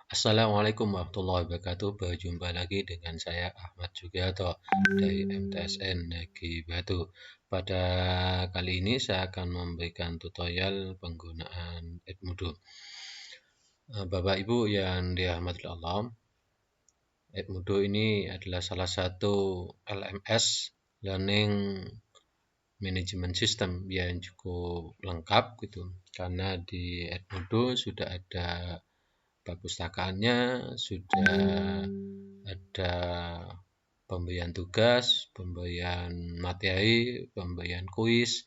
Assalamualaikum warahmatullahi wabarakatuh. Berjumpa lagi dengan saya Ahmad Jugiarto dari MTSN Negeri Batu. Pada kali ini saya akan memberikan tutorial penggunaan Edmodo. Bapak Ibu yang dirahmati Allah, Edmodo ini adalah salah satu LMS Learning Management System yang cukup lengkap gitu. Karena di Edmodo sudah ada perpustakaannya, sudah ada pemberian tugas, pemberian materi, pemberian kuis,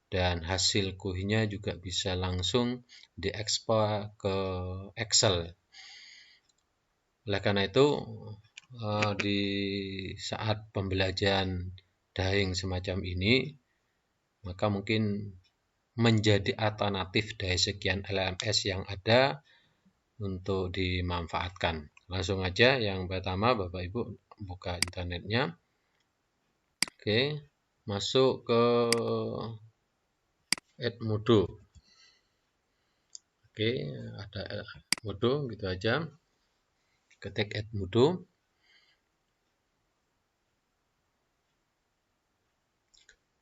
dan hasil kuisnya juga bisa langsung diekspor ke Excel. Oleh karena itu, di saat pembelajaran daring semacam ini, maka mungkin menjadi alternatif dari sekian LMS yang ada untuk dimanfaatkan. Langsung aja yang pertama Bapak Ibu buka internetnya. Oke, masuk ke Edmodo. Oke, ada Edmodo gitu aja. Ketik Edmodo.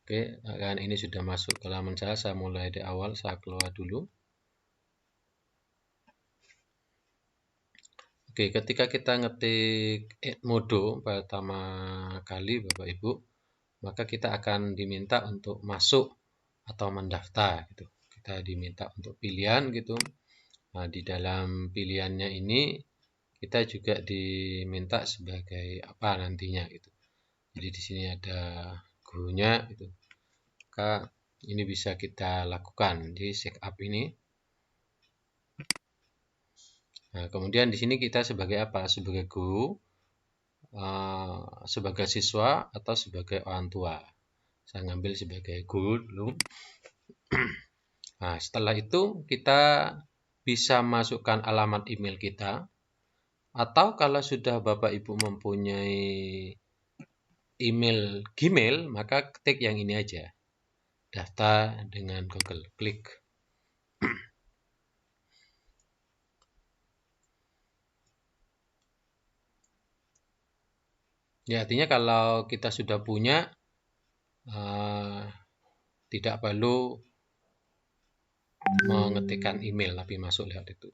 Oke, kan ini sudah masuk ke halaman saya mulai dari awal, saya keluar dulu. Oke, ketika kita ngetik Edmodo pertama kali Bapak Ibu, maka kita akan diminta untuk masuk atau mendaftar gitu. Kita diminta untuk pilihan gitu. Nah, di dalam pilihannya ini kita juga diminta sebagai apa nantinya gitu. Jadi di sini ada gurunya gitu. Maka ini bisa kita lakukan di check up ini. Nah, kemudian di sini kita sebagai apa? Sebagai guru, sebagai siswa, atau sebagai orang tua. Saya ngambil sebagai guru dulu. Nah, setelah itu kita bisa masukkan alamat email kita, atau kalau sudah Bapak Ibu mempunyai email Gmail, maka ketik yang ini aja, daftar dengan Google, klik. Ya, artinya kalau kita sudah punya, tidak perlu mengetikkan email, tapi masuk lewat itu.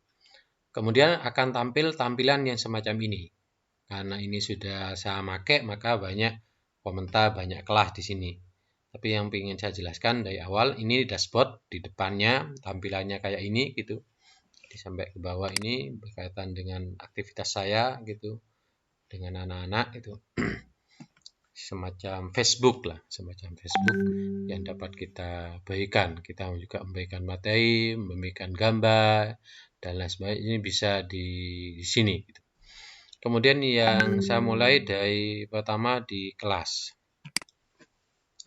Kemudian akan tampil tampilan yang semacam ini. Karena ini sudah saya pakai, maka banyak komentar, banyak kelas di sini. Tapi yang ingin saya jelaskan dari awal, ini dashboard di depannya, tampilannya kayak ini gitu. Jadi sampai ke bawah ini berkaitan dengan aktivitas saya gitu, dengan anak-anak itu. Semacam Facebook lah, semacam Facebook yang dapat kita berikan. Kita juga memberikan materi, memberikan gambar, dan lain sebagainya. Ini bisa di sini gitu. Kemudian yang saya mulai dari pertama di kelas.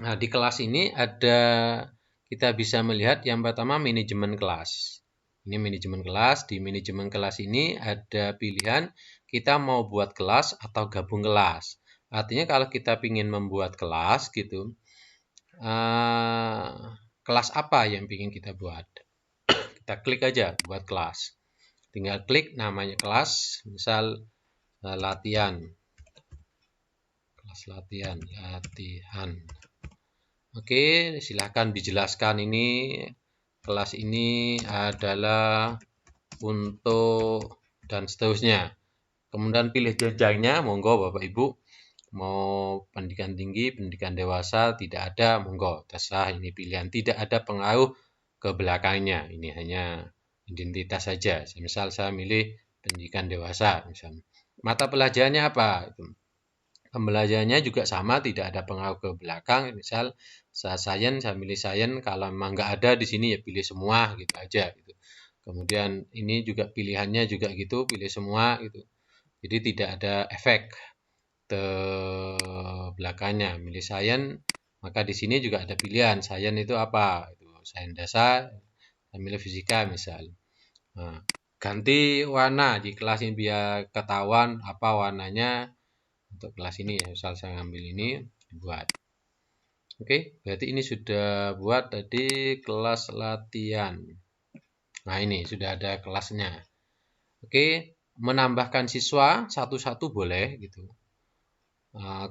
Nah, di kelas ini ada, kita bisa melihat yang pertama manajemen kelas. Ini manajemen kelas. Di manajemen kelas ini ada pilihan kita mau buat kelas atau gabung kelas. Artinya kalau kita ingin membuat kelas gitu, kelas apa yang ingin kita buat? Kita klik aja buat kelas. Tinggal klik namanya kelas, misal latihan. Kelas latihan. Oke, silahkan dijelaskan ini. Kelas ini adalah untuk dan seterusnya. Kemudian pilih jenjangnya, monggo Bapak Ibu. Mau pendidikan tinggi, pendidikan dewasa, tidak ada, monggo. Terserah ini pilihan. Tidak ada pengaruh ke belakangnya. Ini hanya identitas saja. Misal saya milih pendidikan dewasa. Misal. Mata pelajarannya apa? Pembelajarannya juga sama, tidak ada pengaruh ke belakang. Misal saya sains, saya pilih sains. Kalau memang nggak ada di sini ya pilih semua gitu aja. Gitu. Kemudian ini juga pilihannya juga gitu, pilih semua gitu. Jadi tidak ada efek ke belakangnya. Milih sains, maka di sini juga ada pilihan. Sains itu apa? Itu sains dasar. Saya milih fisika misal. Nah, ganti warna di kelas ini biar ketahuan apa warnanya. Untuk kelas ini ya, misal saya ngambil ini dibuat. Oke, berarti ini sudah buat tadi kelas latihan. Nah, ini sudah ada kelasnya. Oke, menambahkan siswa satu-satu boleh gitu.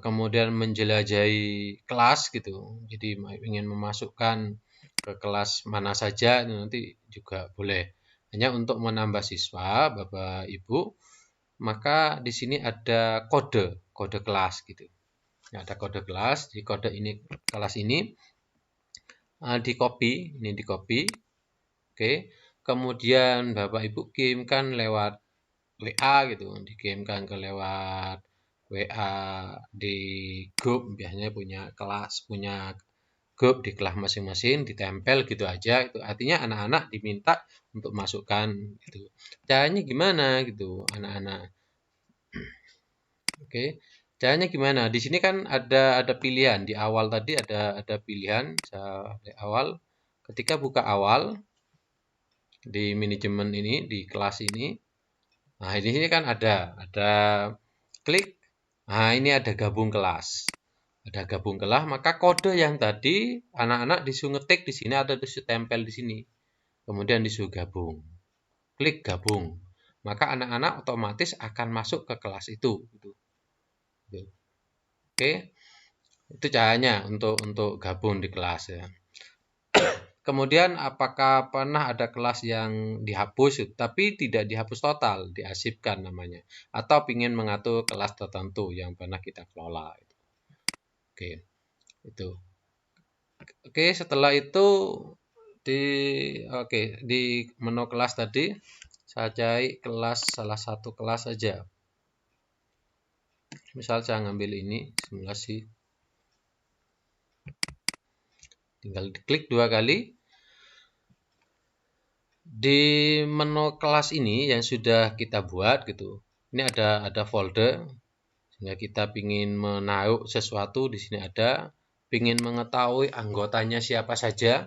Kemudian menjelajahi kelas gitu. Jadi ingin memasukkan ke kelas mana saja nanti juga boleh. Hanya untuk menambah siswa, Bapak Ibu, maka di sini ada kode kelas gitu. Ada kode kelas, di kode ini kelas ini di copy. Oke. Kemudian Bapak Ibu kirimkan lewat WA gitu, dikirimkan ke lewat WA di grup, biasanya punya kelas, punya grup di kelas masing-masing, ditempel gitu aja. Itu artinya anak-anak diminta untuk masukkan gitu. Caranya gimana gitu, anak-anak. Oke. Caranya gimana? Di sini kan ada pilihan di awal tadi ada pilihan di awal. Ketika buka awal di manajemen ini di kelas ini, nah di sini kan ada klik. Nah ini ada gabung kelas. Ada gabung kelas, maka kode yang tadi anak-anak disuruh ngetik di sini ada disuruh tempel di sini. Kemudian disuruh gabung. Klik gabung. Maka anak-anak otomatis akan masuk ke kelas itu gitu. Oke. Itu caranya untuk gabung di kelas ya. Kemudian apakah pernah ada kelas yang dihapus, tapi tidak dihapus total, diarsipkan namanya, atau ingin mengatur kelas tertentu yang pernah kita kelola. Oke, itu. Oke, setelah itu di menu kelas tadi saya cari kelas, salah satu kelas saja. Misal saya ngambil ini simulasi. Tinggal diklik 2 kali. Di menu kelas ini yang sudah kita buat gitu. Ini ada folder. Sehingga kita ingin menaruh sesuatu di sini ada, ingin mengetahui anggotanya siapa saja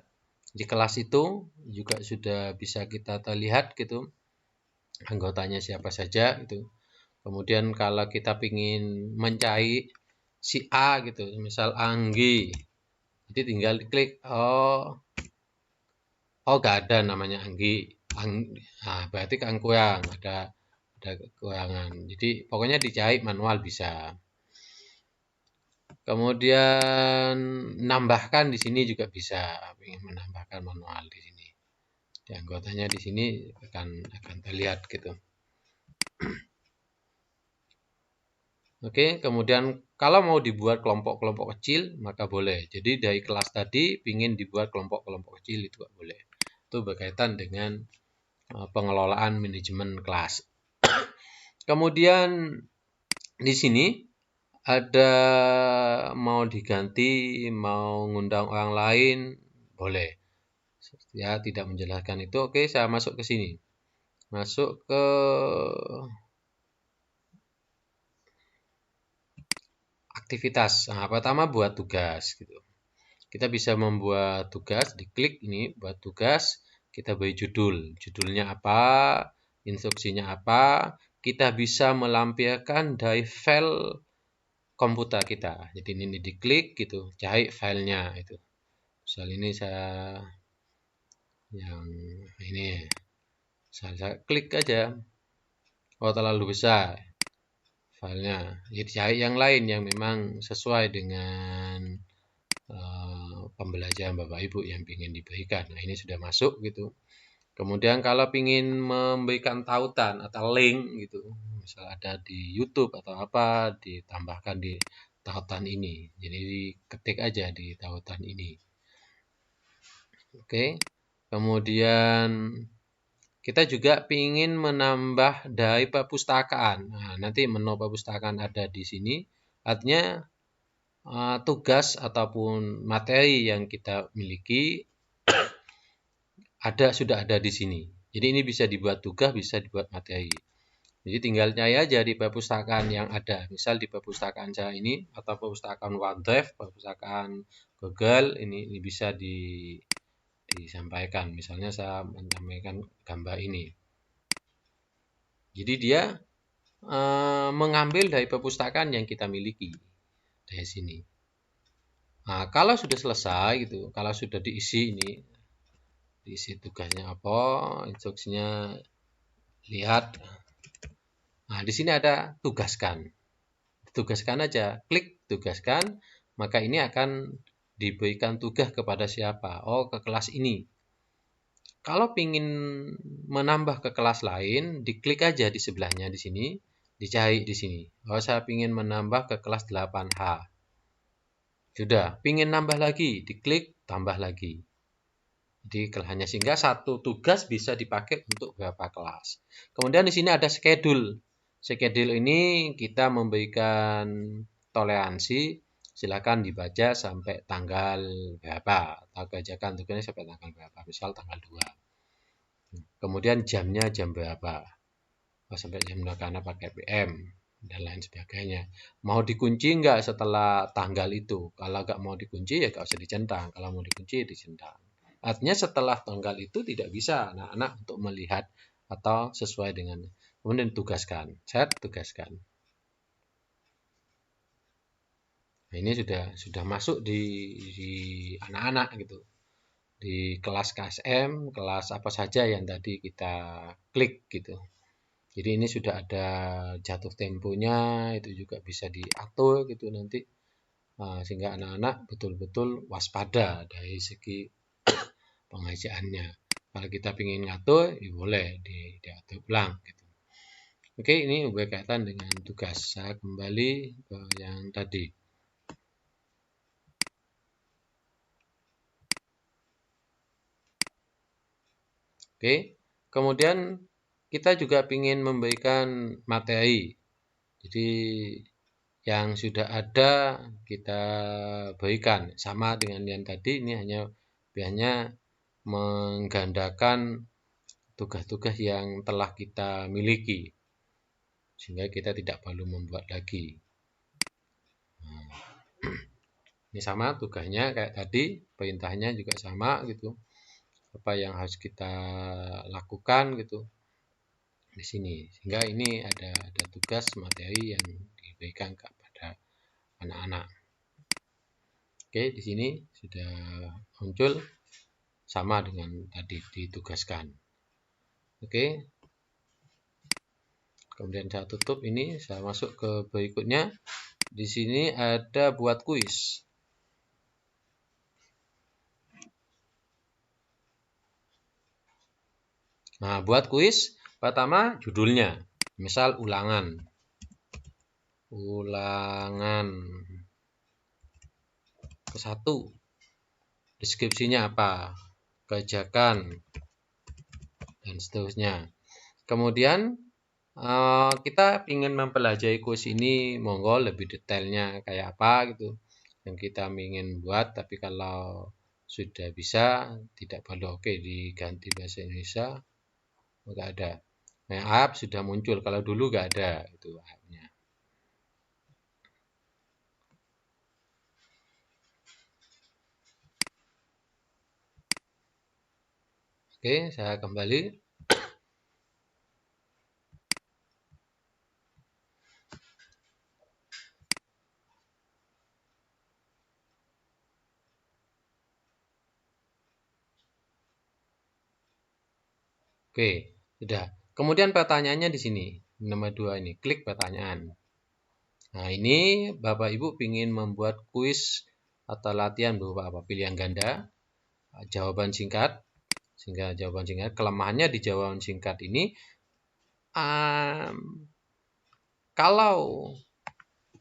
di kelas itu juga sudah bisa kita lihat gitu. Anggotanya siapa saja gitu. Kemudian kalau kita ingin mencari si A gitu, misal Anggi. Jadi tinggal diklik nggak ada namanya Anggi. Nah, berarti kan kurang, ada kekurangan. Jadi pokoknya dicari manual bisa. Kemudian nambahkan di sini juga bisa, ingin menambahkan manual di sini. Di anggotanya di sini akan terlihat gitu. Oke, kemudian kalau mau dibuat kelompok-kelompok kecil maka boleh. Jadi dari kelas tadi ingin dibuat kelompok-kelompok kecil itu boleh. Itu berkaitan dengan pengelolaan manajemen kelas. Kemudian di sini ada mau diganti, mau ngundang orang lain, boleh. Ya, tidak menjelaskan itu. Oke, saya masuk ke sini. Masuk ke aktivitas. Nah, pertama buat tugas gitu. Kita bisa membuat tugas, diklik ini buat tugas, kita beri judul. Judulnya apa, instruksinya apa, kita bisa melampirkan dari file komputer kita. Jadi ini diklik gitu, cari filenya itu. Misal ini saya yang ini saya klik aja. Oh, terlalu besar filenya. Jadi cari yang lain yang memang sesuai dengan pembelajaran Bapak Ibu yang ingin diberikan. Nah, ini sudah masuk gitu. Kemudian kalau ingin memberikan tautan atau link gitu, misal ada di YouTube atau apa, ditambahkan di tautan ini. Jadi diketik aja di tautan ini. Oke. Kemudian kita juga ingin menambah dari perpustakaan. Nah, nanti menu perpustakaan ada di sini. Artinya tugas ataupun materi yang kita miliki sudah ada di sini. Jadi ini bisa dibuat tugas, bisa dibuat materi. Jadi tinggal nyari aja di perpustakaan yang ada. Misal di perpustakaan saya ini atau perpustakaan OneDrive, perpustakaan Google ini bisa disampaikan. Misalnya saya menyampaikan gambar ini. Jadi dia mengambil dari perpustakaan yang kita miliki dari sini. Nah, kalau sudah selesai gitu, kalau sudah diisi ini, diisi tugasnya apa, instruksinya lihat Nah, di sini ada tugaskan. Tugaskan aja, klik tugaskan, maka ini akan diberikan tugas kepada siapa? Oh, ke kelas ini. Kalau ingin menambah ke kelas lain, diklik aja di sebelahnya di sini, dicari di sini. Oh, saya ingin menambah ke kelas 8H. Sudah, ingin nambah lagi, diklik tambah lagi. Jadi hanya sehingga satu tugas bisa dipakai untuk beberapa kelas. Kemudian di sini ada schedule. Schedule ini kita memberikan toleransi, silakan dibaca sampai tanggal berapa, atau kerjakan tugasnya sampai tanggal berapa, misal tanggal 2. Kemudian jamnya jam berapa, sampai jam berapa karena pakai PM dan lain sebagainya. Mau dikunci nggak setelah tanggal itu? Kalau nggak mau dikunci ya nggak usah dicentang. Kalau mau dikunci ya dicentang. Artinya setelah tanggal itu tidak bisa anak-anak untuk melihat atau sesuai dengan. Kemudian tugaskan, set tugaskan. Nah, ini sudah masuk di anak-anak gitu. Di kelas KSM, kelas apa saja yang tadi kita klik gitu. Jadi ini sudah ada jatuh temponya, itu juga bisa diatur gitu nanti, sehingga anak-anak betul-betul waspada dari segi pengajaannya. Kalau kita ingin ngatur, ya boleh diatur ulang gitu. Oke, ini berkaitan dengan tugas. Saya kembali ke yang tadi. Oke, kemudian kita juga ingin memberikan materi. Jadi yang sudah ada kita berikan sama dengan yang tadi, ini hanya menggandakan tugas-tugas yang telah kita miliki sehingga kita tidak perlu membuat lagi. Nah, ini sama tugasnya kayak tadi, perintahnya juga sama gitu, apa yang harus kita lakukan gitu di sini, sehingga ini ada tugas materi yang diberikan kepada anak-anak. Oke, di sini sudah muncul sama dengan tadi ditugaskan. Oke. Kemudian saya tutup ini, saya masuk ke berikutnya. Di sini ada buat kuis. Nah, buat kuis pertama judulnya. Misal ulangan. Ulangan ke-1. Deskripsinya apa? Kerjakan dan seterusnya. Kemudian kita ingin mempelajari kuis ini, monggo lebih detailnya kayak apa gitu yang kita ingin buat. Tapi kalau sudah bisa, tidak perlu oke diganti bahasa Indonesia, nggak ada. Nah, app sudah muncul, kalau dulu nggak ada itu app-nya. Oke, saya kembali. Oke, sudah. Kemudian pertanyaannya di sini, nomor 2 ini, klik pertanyaan. Nah, ini Bapak Ibu ingin membuat kuis atau latihan berupa apa? Pilihan ganda, jawaban singkat, sehingga jawaban singkat, kelemahannya di jawaban singkat ini, kalau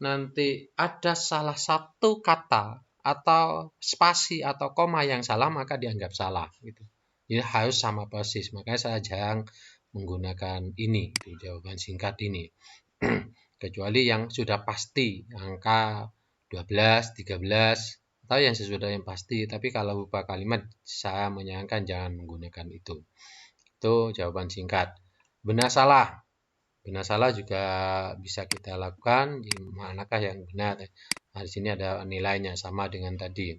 nanti ada salah satu kata atau spasi atau koma yang salah, maka dianggap salah gitu. Jadi harus sama persis, makanya saya jarang menggunakan ini di jawaban singkat ini. Kecuali yang sudah pasti angka 12, 13 atau yang sesudah yang pasti, tapi kalau berupa kalimat saya menyarankan jangan menggunakan itu. Itu jawaban singkat. Benar salah. Benar salah juga bisa kita lakukan, manakah yang benar. Nah, di sini ada nilainya sama dengan tadi.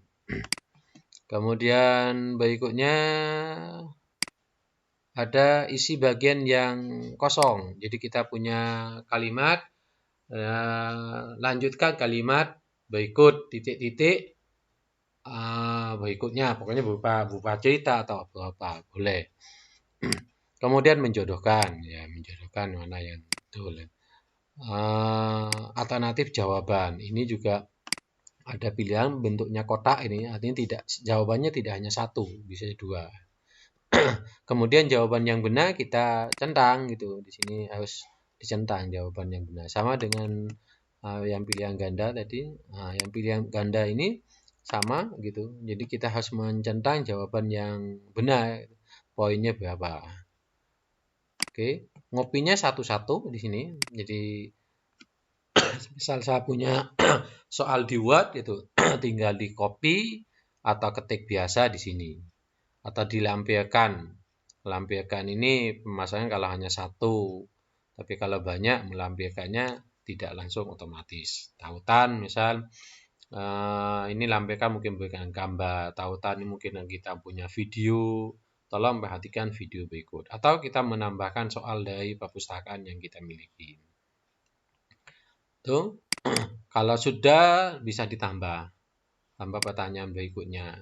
Kemudian berikutnya ada isi bagian yang kosong. Jadi kita punya kalimat, lanjutkan kalimat berikut titik-titik berikutnya, pokoknya berupa cerita atau apa boleh. Kemudian menjodohkan, ya menjodohkan mana yang betul. alternatif jawaban. Ini juga ada pilihan bentuknya kotak ini, artinya jawabannya tidak hanya satu, bisa dua. Kemudian jawaban yang benar kita centang gitu. Di sini harus dicentang jawaban yang benar. Sama dengan yang pilihan ganda tadi. Yang pilihan ganda ini sama gitu. Jadi kita harus mencentang jawaban yang benar. Poinnya berapa? Oke, ngopinya satu-satu di sini. Jadi misal saya punya soal di Word itu tinggal di copy atau ketik biasa di sini atau dilampirkan. Melampirkan ini pemasangan kalau hanya satu, tapi kalau banyak melampirkannya tidak langsung otomatis. Tautan misal ini lampirkan mungkin berikan gambar, tautan ini mungkin kita punya video, tolong perhatikan video berikut. Atau kita menambahkan soal dari perpustakaan yang kita miliki. Tuh, kalau sudah bisa ditambah pertanyaan berikutnya.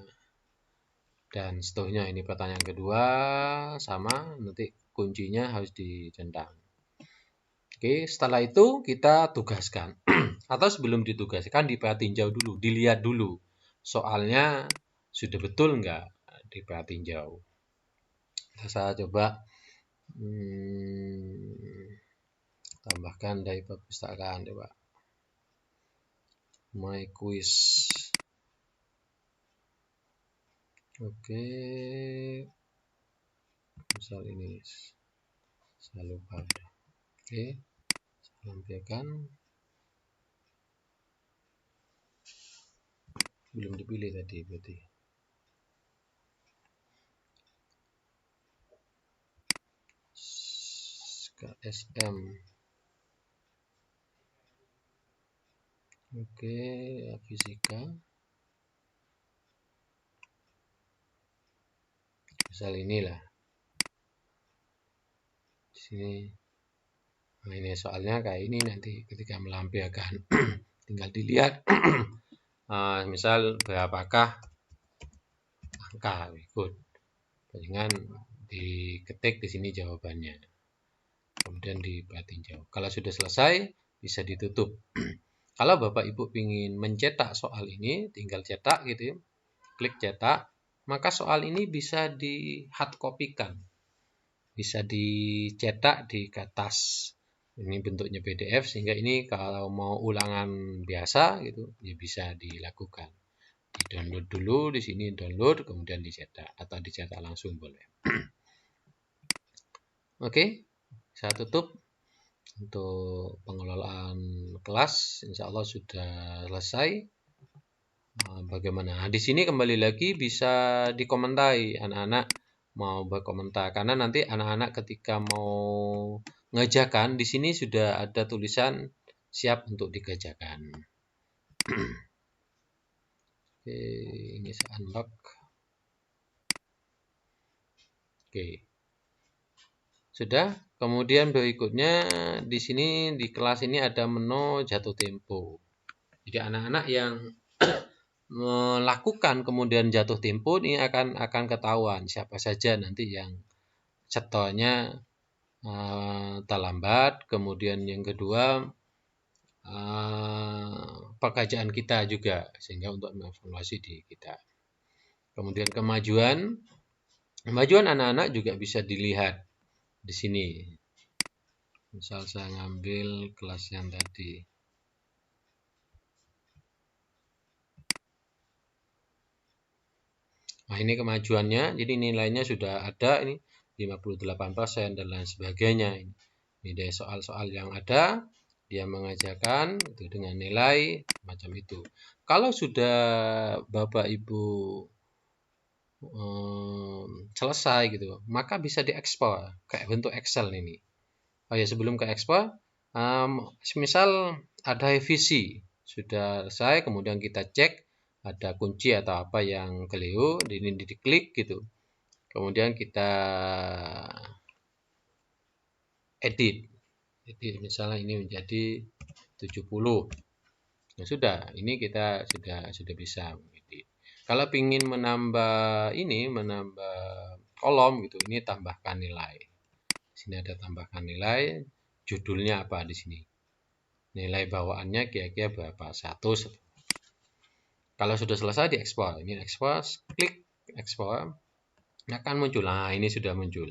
Dan seterusnya ini pertanyaan kedua sama, nanti kuncinya harus dicentang. Oke, setelah itu kita tugaskan. Atau sebelum ditugaskan diperhatinjau dulu, dilihat dulu. Soalnya sudah betul nggak diperhatinjau. Saya coba tambahkan dari perpustakaan coba. My quiz. Oke, misal ini saya lupa. Oke, saya lampirkan. Belum dipilih tadi berarti. KSM. Oke, fisika. Misal inilah. Di sini. Nah, ini soalnya kayak ini nanti ketika melampirkan tinggal dilihat misal berapakah angka berikut. Dengan diketik di sini jawabannya. Kemudian diperhatinjau. Kalau sudah selesai bisa ditutup. Kalau Bapak Ibu ingin mencetak soal ini, tinggal cetak gitu ya. Klik cetak, maka soal ini bisa di hard copy-kan. Bisa dicetak di kertas. Ini bentuknya PDF sehingga ini kalau mau ulangan biasa gitu ya bisa dilakukan. Di-download dulu di sini download kemudian dicetak atau dicetak langsung boleh. Oke, saya tutup untuk pengelolaan kelas. Insya Allah sudah selesai. Bagaimana? Di sini kembali lagi bisa dikomentari anak-anak mau berkomentar karena nanti anak-anak ketika mau mengerjakan di sini sudah ada tulisan siap untuk dikerjakan. Oke, ini saya unlock. Oke. Sudah. Kemudian berikutnya di sini di kelas ini ada menu jatuh tempo. Jadi anak-anak yang melakukan kemudian jatuh tempo ini akan ketahuan siapa saja nanti yang setelahnya terlambat. Kemudian yang kedua pekerjaan kita juga sehingga untuk mengevaluasi di kita. Kemudian kemajuan anak-anak juga bisa dilihat di sini. Misal saya ngambil kelas yang tadi. Nah, ini kemajuannya. Jadi nilainya sudah ada ini 58% dan lain sebagainya. Ini dari soal-soal yang ada dia mengajarkan itu dengan nilai macam itu. Kalau sudah Bapak Ibu selesai gitu, maka bisa diekspor kayak bentuk Excel ini. Oh ya, sebelum ke ekspor, misal ada revisi sudah selesai, kemudian kita cek ada kunci atau apa yang keliru, ini diklik gitu. Kemudian kita edit misalnya ini menjadi 70. Nah, sudah, ini kita sudah bisa edit. Kalau ingin menambah kolom gitu, ini tambahkan nilai. Di sini ada tambahkan nilai, judulnya apa di sini. nilai bawaannya kira-kira berapa, 100. Kalau sudah selesai diekspor, ini ekspor, klik ekspor, akan muncul. Nah, ini sudah muncul.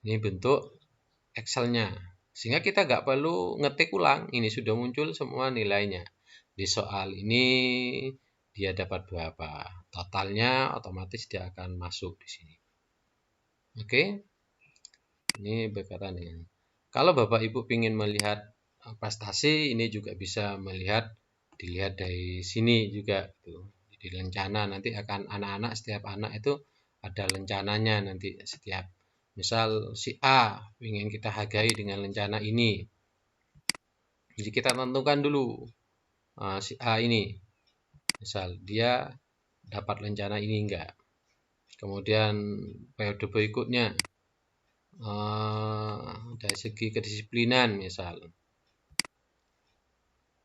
Ini bentuk Excel-nya. Sehingga kita nggak perlu ngetik ulang, ini sudah muncul semua nilainya. Di soal ini dia dapat berapa, totalnya otomatis dia akan masuk di sini. Oke, ini berkaitan dengan. Kalau Bapak Ibu ingin melihat prestasi, ini juga bisa dilihat dari sini juga. Di lencana nanti akan anak-anak, setiap anak itu ada lencananya nanti setiap. Misal si A ingin kita hargai dengan lencana ini. Jadi kita tentukan dulu si A ini. Misal dia dapat lencana ini enggak. Kemudian periode berikutnya dari segi kedisiplinan misal.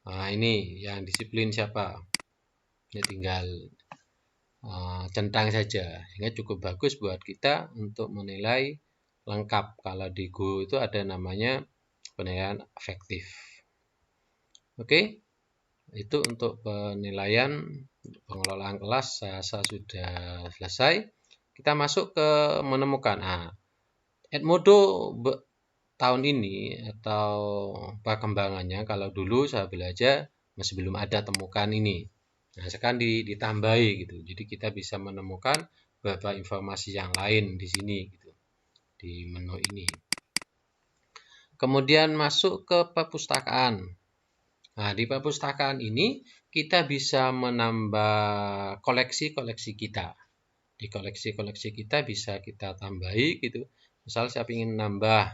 Nah, ini yang disiplin siapa? Ini tinggal centang saja, sehingga cukup bagus buat kita untuk menilai lengkap. Kalau di Go itu ada namanya penilaian efektif. Oke, itu untuk penilaian pengelolaan kelas saya sudah selesai. Kita masuk ke menemukan. Edmodo tahun ini atau perkembangannya, kalau dulu saya belajar masih belum ada temukan ini. Nah, sekarang ditambahi gitu. Jadi kita bisa menemukan beberapa informasi yang lain di sini gitu, di menu ini. Kemudian masuk ke perpustakaan. Nah, di perpustakaan ini kita bisa menambah koleksi-koleksi kita. Di koleksi-koleksi kita bisa kita tambahi gitu. Misal saya ingin nambah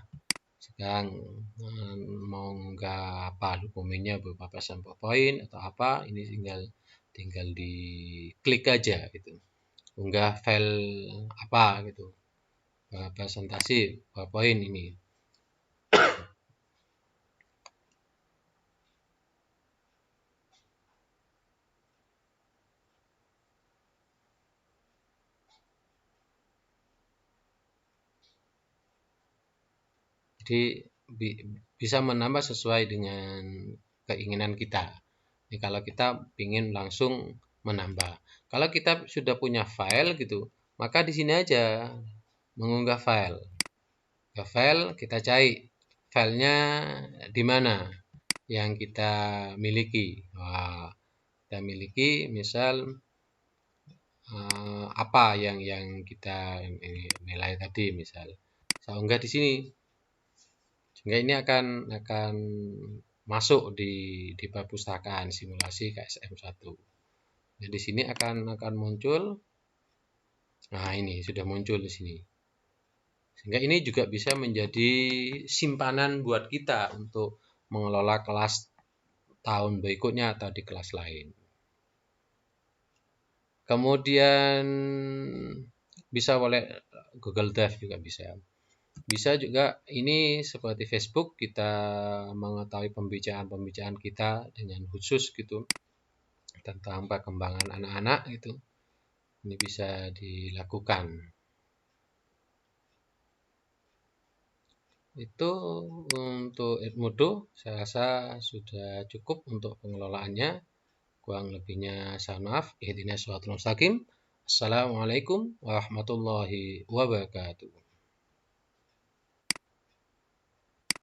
sekarang mau nggak apa dokumennya berupa PowerPoint atau apa, ini tinggal diklik aja gitu, unggah file apa gitu, presentasi PowerPoint ini. Jadi bisa menambah sesuai dengan keinginan kita. Ini kalau kita ingin langsung menambah. Kalau kita sudah punya file gitu, maka di sini aja mengunggah file. Ke file kita cari filenya di mana yang kita miliki. Kita miliki misal apa yang kita nilai tadi, misal saya unggah di sini. Sehingga ini akan masuk di perpustakaan simulasi KSM1. Nah, di sini akan muncul. Nah, ini sudah muncul di sini. Sehingga ini juga bisa menjadi simpanan buat kita untuk mengelola kelas tahun berikutnya atau di kelas lain. Kemudian bisa oleh Google Drive juga bisa. Bisa juga ini seperti Facebook, kita mengetahui pembicaraan-pembicaraan kita dengan khusus gitu tentang perkembangan anak-anak gitu. Ini bisa dilakukan. Itu untuk Edmodo saya rasa sudah cukup untuk pengelolaannya. Kurang lebihnya saya maaf. Ihdinas siratal mustaqim. Assalamualaikum warahmatullahi wabarakatuh.